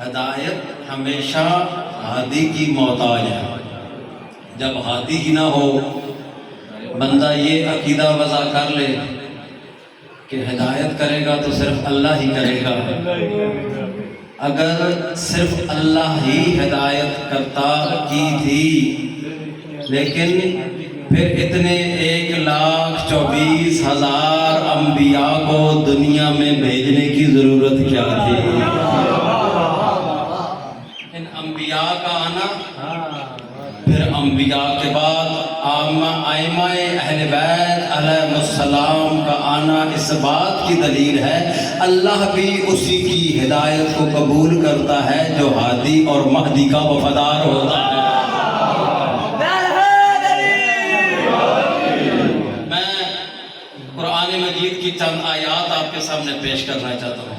ہدایت ہمیشہ ہادی کی محتاج ہے۔ جب ہادی ہی نہ ہو، بندہ یہ عقیدہ وضع کر لے کہ ہدایت کرے گا تو صرف اللہ ہی کرے گا، اگر صرف اللہ ہی ہدایت کرتا کی تھی، لیکن پھر اتنے 1,24,000 انبیاء کو دنیا میں بھیجنے کی ضرورت کیا تھی؟ ان انبیاء کا آنا، پھر انبیاء کے بعد ائمہ اہل بیت علیہ السلام کا آنا اس بات کی دلیل ہے اللہ بھی اسی کی ہدایت کو قبول کرتا ہے جو ہادی اور مہدی کا وفادار ہوتا ہے۔ میں قرآن مجید کی چند آیات آپ کے سامنے پیش کرنا چاہتا ہوں۔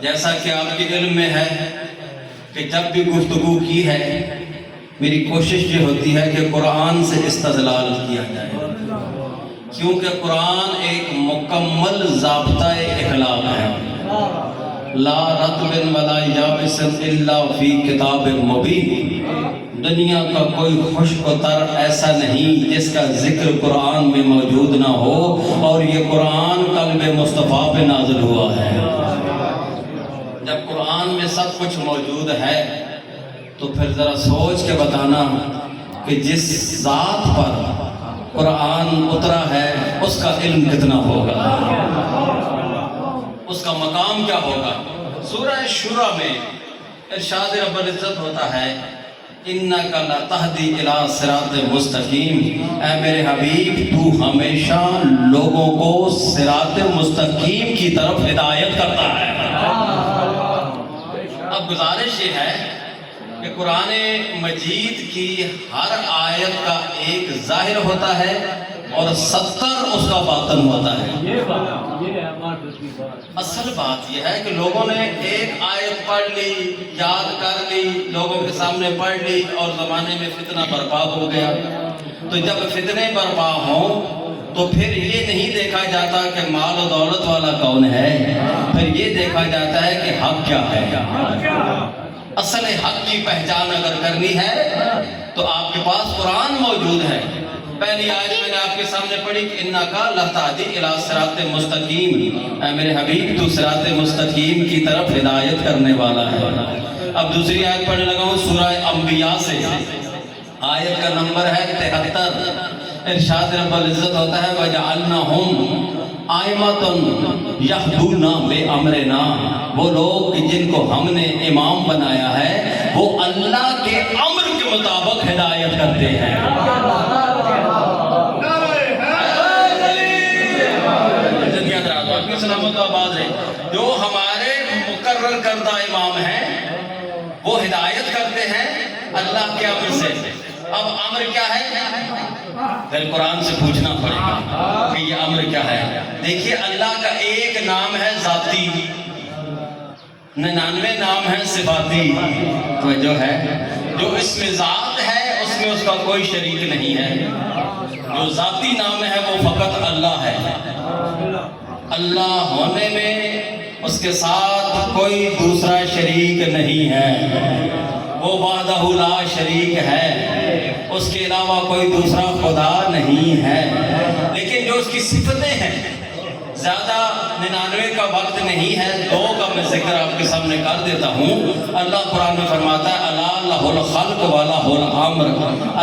جیسا کہ آپ کے علم میں ہے کہ جب بھی گفتگو کی ہے، میری کوشش یہ ہوتی ہے کہ قرآن سے استدلال کیا جائے، کیونکہ قرآن ایک مکمل ضابطہ اخلاق ہے۔ لا رطب ولا یابس الا فی کتاب مبین۔ دنیا کا کوئی خشک و تر ایسا نہیں جس کا ذکر قرآن میں موجود نہ ہو، اور یہ قرآن قلب مصطفیٰ پہ نازل ہوا ہے۔ جب قرآن میں سب کچھ موجود ہے تو پھر ذرا سوچ کے بتانا کہ جس ذات پر قرآن اترا ہے اس کا علم کتنا ہوگا، اس کا مقام کیا ہوگا۔ سورہ شورى میں ارشاد رب العزت ہوتا ہے اِنَّكَ لَتَهْدِي إِلَىٰ صِرَاطٍ مُسْتَقِيمٍ، اے میرے حبیب تو ہمیشہ لوگوں کو صراط مستقیم کی طرف ہدایت کرتا ہے۔ اب گزارش یہ ہے کہ قرآن مجید کی ہر آیت کا ایک ظاہر ہوتا ہے اور 70 اس کا باطن ہوتا ہے۔ اصل بات یہ ہے کہ لوگوں نے ایک آیت پڑھ لی، یاد کر لی، لوگوں کے سامنے پڑھ لی اور زمانے میں فتنہ برپا ہو گیا۔ تو جب فتنے برپا ہوں تو پھر یہ نہیں دیکھا جاتا کہ مال و دولت والا کون ہے، پھر یہ دیکھا جاتا ہے کہ حق کیا ہے۔ اصل حق کی پہچان اگر کرنی ہے تو آپ کے پاس قرآن موجود ہے۔ پہلی آیت میں نے آپ کے سامنے پڑھی کہ اِنَّكَ لَتَهْدِي إِلَىٰ صِرَاطٍ مُسْتَقِيمٍ، اے میرے حبیب تو صراط مستقیم کی طرف ہدایت کرنے والا ہے۔ اب دوسری آیت پڑھنے لگا ہوں سورہ انبیاء سے، آیت کا نمبر ہے 73۔ ارشاد رب العزت ہوتا ہے وَجَعَلْنَهُمْ آئمۃ یہدون بِأَمْرِنَا، وہ لوگ جن کو ہم نے امام بنایا ہے وہ اللہ کے امر کے مطابق ہدایت کرتے ہیں۔ سلامت آباد ہے، جو ہمارے مقرر کردہ امام ہیں وہ ہدایت کرتے ہیں اللہ کے امر سے۔ اب امر کیا ہے؟ پھر قرآن سے پوچھنا پڑے گا کہ یہ امر کیا ہے۔ دیکھیے اللہ کا ایک نام ہے ذاتی، 99 نام ہے صفاتی۔ تو جو ہے جو اس میں ذات ہے اس میں اس کا کوئی شریک نہیں ہے۔ جو ذاتی نام ہے وہ فقط اللہ ہے۔ اللہ ہونے میں اس کے ساتھ کوئی دوسرا شریک نہیں ہے، وہ وحدہ لا شریک ہے، اس کے علاوہ کوئی دوسرا خدا نہیں ہے۔ لیکن جو اس کی صفتیں ہیں، زیادہ 99 کا وقت نہیں ہے، 2 کا میں ذکر آپ کے سامنے کر دیتا ہوں۔ اللہ قرآن میں فرماتا ہے الا لہ الخلق ولہ الامر،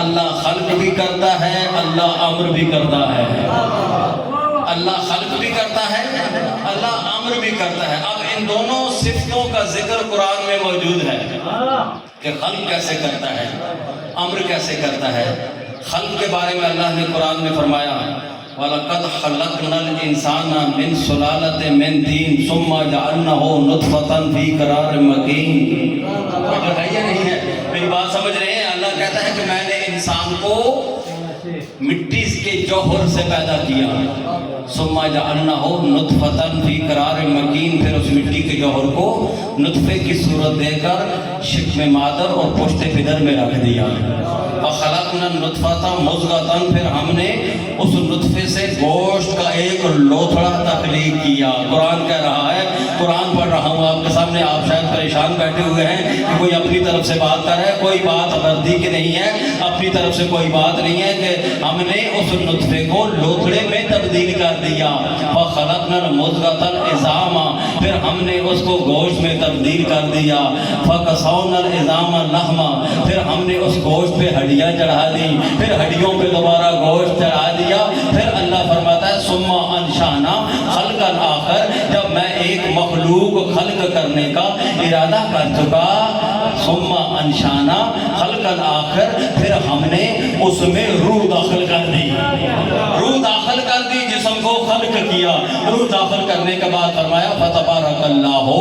اللہ خلق بھی کرتا ہے، اللہ امر بھی کرتا ہے۔ اللہ خلق بھی کرتا ہے، اللہ امر بھی کرتا ہے۔ اب ان دونوں صفتوں کا ذکر قرآن میں موجود ہے کہ خلق کیسے کرتا ہے، امر کیسے کرتا ہے۔ خلق کے بارے میں اللہ نے قرآن میں فرمایا وَلَقَدْ خَلَقْنَا الْإِنسَانَ مِنْ سُلَالَةٍ مِنْ طِينٍ ثُمَّ جَعَلْنَاهُ نُطْفَةً فِي قَرَارٍ مَكِينٍ۔ اگر ہے یا نہیں ہے؟ میری بات سمجھ رہے ہیں؟ اللہ کہتا ہے کہ میں نے انسان کو مٹی کے جوہر سے پیدا کیا، ثم جعلناہ نطفۃ فی قرار مکین، پھر اس مٹی کے جوہر کو نطفے کی صورت دے کر شکم مادر اور پشت پدر میں رکھ دیا۔ فخلقنا النطفۃ مضغۃ، پھر ہم نے اس نطفے سے گوشت کا ایک لوتھڑا تخلیق کیا۔ قرآن کہہ رہا ہے، قرآن پڑھ رہا ہوں آپ کے سامنے، آپ شاید परेशान बैठे हुए हैं कि कोई अपनी तरफ से बात कर रहा है, कोई बात वर्दी की नहीं है, अपनी तरफ से कोई बात नहीं है कि हमने उस नुत्फे को लोथड़े में तब्दील कर दिया, फ़ख़लक़नल मुज़ग़तल इज़ामा, फिर हमने उसको गोश्त में तब्दील कर दिया, फ़कसौनल इज़ामा लहमा, फिर हमने उस गोश्त पे हड्डियाँ चढ़ा दी, फिर हड्डियों पे दोबारा गोश्त चढ़ा दिया। फिर अल्लाह फरमाता है सुम्मा अंशाना खल्क़न आखर, जब मैं एक मखलूक खल्क करने का इरादा कर चुका, सुम्मा अंशाना खल्क़न आखर, फिर हमने उसमें रूह दाखिल कर दी, रूह दाखिल कर दी, जिस्म को खल्क किया। रूह दाखिल करने के बाद फरमाया फ़तबारकल्लाहु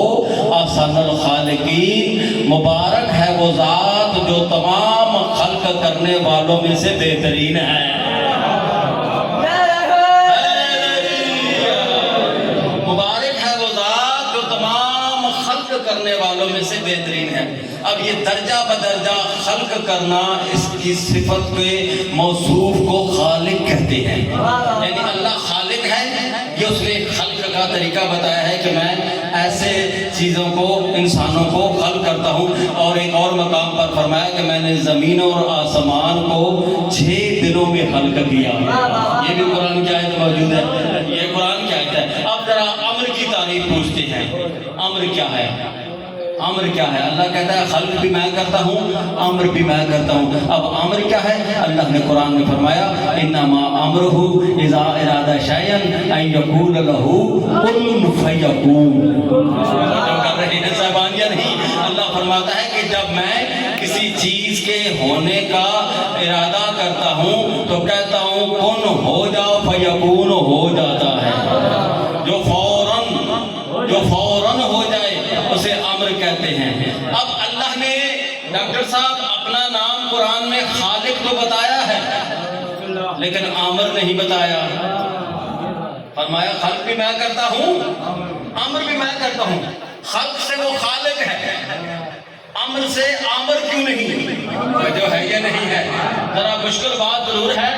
अहसनुल खालिकीन, मुबारक है वो ज़ात जो तमाम खल्क करने वालों में से बेहतरीन है। करने वालों में से बेहतरीन है। अब ये दर्जा बदर्जा खल्क करना, इसकी सिफत के मौसूफ को खालिक कहते हैं। यानी अल्लाह खालिक है, ये उसने खल्क का तरीका बताया है कि मैं ऐसे चीज़ों को, इंसानों को खल्क करता हूँ। और एक और मकाम पर फरमाया कि मैंने ज़मीन और आसमान को 6 दिनों में खल्क किया। ये भी कुरान की आयत मौजूद है, ये कुरान की आयत है। अब जरा अम्र की तारीफ पूछते हैं, अम्र क्या है? अम्र क्या है? अल्लाह कहता है खल्क भी मैं करता हूँ, अम्र भी मैं करता हूँ। अब अम्र क्या है? अल्लाह ने कुरान में फरमाया इन्नमा अम्रुहु इज़ा इरादा शैअन अन यक़ूल लहू कुन फयकून। कर रहे हैं साहबानिया नहीं, अल्लाह फरमाता है कि जब मैं किसी चीज़ के होने का इरादा करता हूँ तो कहता हूँ कुन हो जाओ, फयकून हो जाता है। जो फौरन हो जाए उसे अम्र कहते हैं। अब अल्लाह ने डॉक्टर साहब अपना नाम कुरान में खालिक तो बताया है, लेकिन आमर नहीं बताया। फरमाया खल्क भी मैं करता हूँ, अम्र भी मैं करता हूँ। खल्क से वो खालिक है, अम्र से आमर क्यों नहीं? जो है ये नहीं है। जरा मुश्किल बात जरूर है,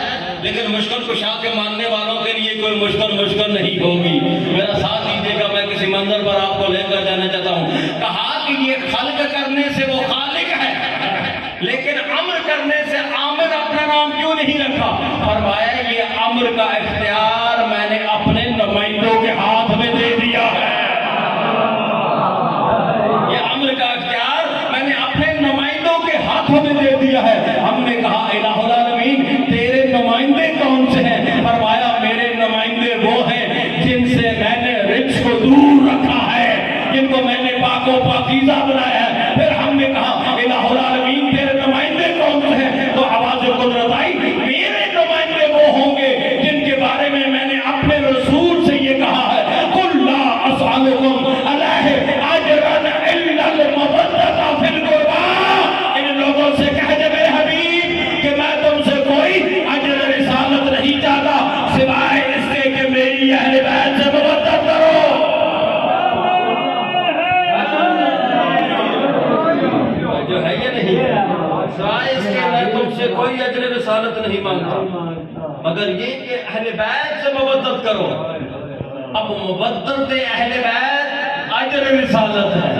लेकिन मुश्किल कुशा के मानने वालों के लिए कोई मुश्किल नहीं होगी। मेरा साथ दीजिएगा, मैं किसी मंदिर पर आपको लेकर जाना चाहता हूँ। कहा कि ये खल्क करने से वो खालिक है, लेकिन अम्र करने से आमिर अपना नाम क्यों नहीं रखा? फरमाया ये अम्र का इख्तियार मैंने अपने नुमाइंदों के हाथ में दे दिया है। ये अम्र का इख्तियार मैंने अपने नुमाइंदों के हाथों में दे दिया है। हमने कहा इलाहुल आलमीन तेरे नुमाइंदे कौन से हैं? फरमाया मेरे नुमाइंदे वो हैं जिनसे मैंने रिज्क को दूर रखा है, जिनको मैंने पाको पाकीज़ा बनाया है। फिर हमने कहा इलाहुल आलमीन तेरे नुमाइंदे कौन से हैं? तो आवाज़ कुदरत आई, मेरे नुमाइंदे वो होंगे जिनके बारे में मैंने अपने रसूल से ये कहा है कुल ला असअलुकुम अलैहि अजरन इल्लल मवद्दता फिल कुर्बा। इन लोगों से कह दे मेरे हबीब कि मैं तुमसे कोई अजर रिसालत नहीं चाहता सिवाय इसके कि मेरी अहले बैत से मवद्दत करो। जो है ये नहीं, सिवाय इसके मैं तुमसे कोई अजर रिसालत नहीं मांगता, मगर ये कि अहले बैत से मवद्दत करो। अब मवद्दत अहले बैत अजर रिसालत है।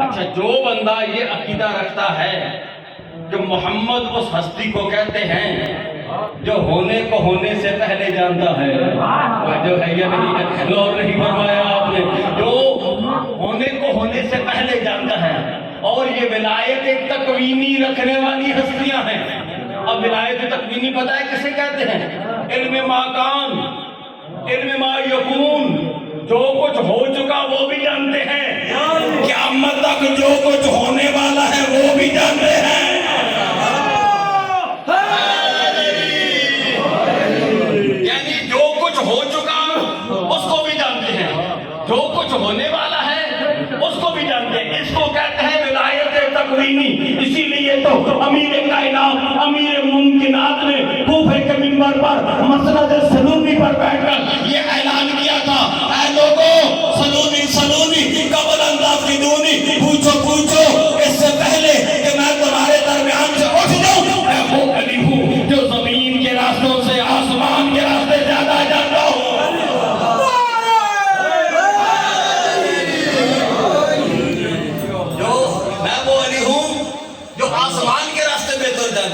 अच्छा, जो बंदा ये अकीदा रखता है कि मोहम्मद उस हस्ती को कहते हैं जो होने को होने से पहले जानता है, जो है ये नहीं है, गौर नहीं फरमाया आपने, जो होने को होने से पहले जानता है। और ये विलायत एक तकवीनी रखने वाली हस्तियां हैं। अब विलायत तकवीनी पता है किसे कहते हैं? इल्म माकान, इल्म मा यकून, जो कुछ हो चुका वो भी जानते हैं, क़यामत तक जो कुछ होने वाला है वो भी जानते हैं। यानी जो कुछ हो चुका उसको भी जानते हैं, जो कुछ होने वाला है उसको भी जानते हैं। इसको कहते हैं विलायत तकवीनी। इसीलिए तो अमीर कायनात अमीर मुमकिनात ने कूफे के मिंबर पर मसनद सलूनी पर बैठकर ये ऐलान किया था, ऐ लोगों सलूनी सलूनी कबल अंदाज की दूनी, पूछो पूछो इससे पहले कि मैं तुम्हारे दरमियान से उठ जाऊं। मैं वो अली हूँ जो जमीन के रास्तों से आसमान के रास्ते ज्यादा जानता हूँ। میں وہ علی ہوں جو آسمان کے راستے بے در جاتا